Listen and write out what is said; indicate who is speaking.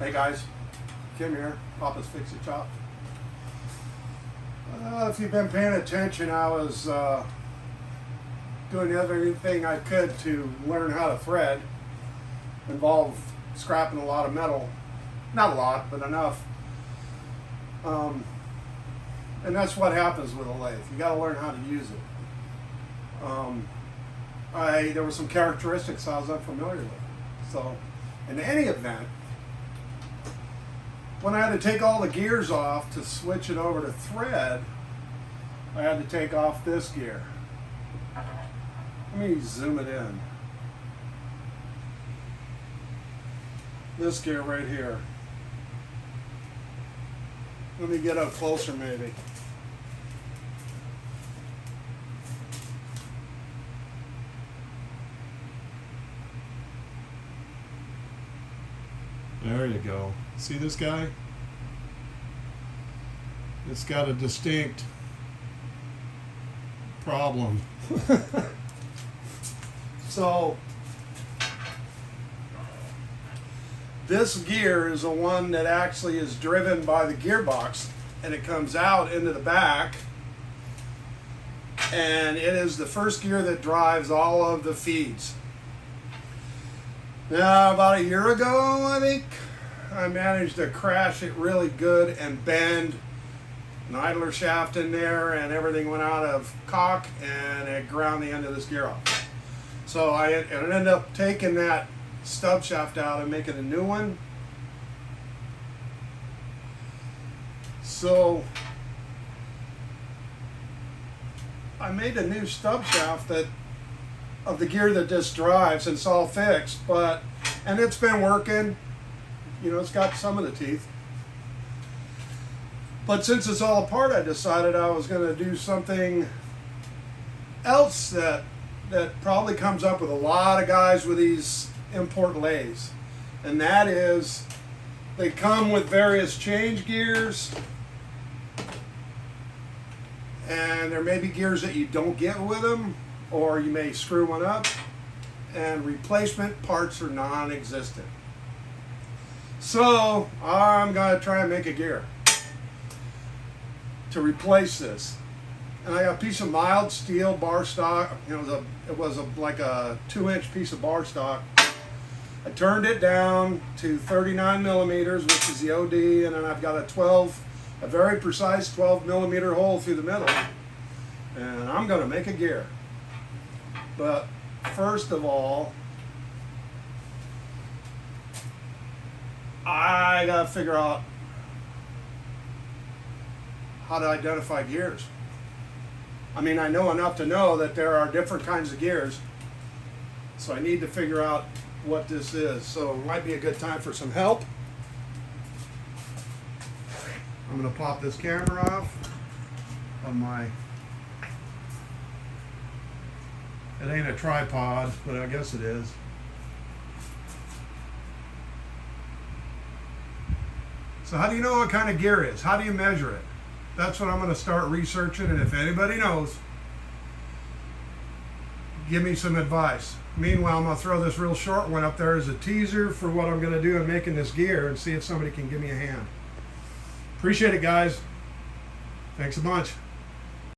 Speaker 1: Hey guys, Kim here, Papa's Fix It Chop. If you've been paying attention, I was doing everything I could to learn how to thread. Involved scrapping a lot of metal. Not a lot, but enough. And that's what happens with a lathe. You got to learn how to use it. There were some characteristics I was unfamiliar with. So, in any event, when I had to take all the gears off to switch it over to thread, I had to take off this gear. Let me zoom it in. This gear right here. Let me get up closer maybe. There you go. See this guy? It's got a distinct problem. So, this gear is the one that actually is driven by the gearbox, and it comes out into the back, and it is the first gear that drives all of the feeds. Now, about a year ago, I think, I managed to crash it really good and bend an idler shaft in there, and everything went out of cock, and it ground the end of this gear off. So I ended up taking that stub shaft out and making a new one. So I made a new stub shaft of the gear that this drives, and it's all fixed, and it's been working. You know, it's got some of the teeth. But since it's all apart, I decided I was going to do something else that probably comes up with a lot of guys with these import lathes. And that is, they come with various change gears, and there may be gears that you don't get with them, or you may screw one up, and replacement parts are non-existent. So I'm going to try and make a gear to replace this. And I got a piece of mild steel bar stock. You know, it was like a 2-inch piece of bar stock. I turned it down to 39 millimeters, which is the OD, and then I've got a very precise 12 millimeter hole through the middle. And I'm going to make a gear. But first of all, I got to figure out how to identify gears. I mean, I know enough to know that there are different kinds of gears, so I need to figure out what this is. So it might be a good time for some help. I'm going to pop this camera off of my, it ain't a tripod, but I guess it is. So how do you know what kind of gear it is? How do you measure it? That's what I'm going to start researching, and if anybody knows, give me some advice. Meanwhile, I'm going to throw this real short one up there as a teaser for what I'm going to do in making this gear, and see if somebody can give me a hand. Appreciate it, guys. Thanks a bunch.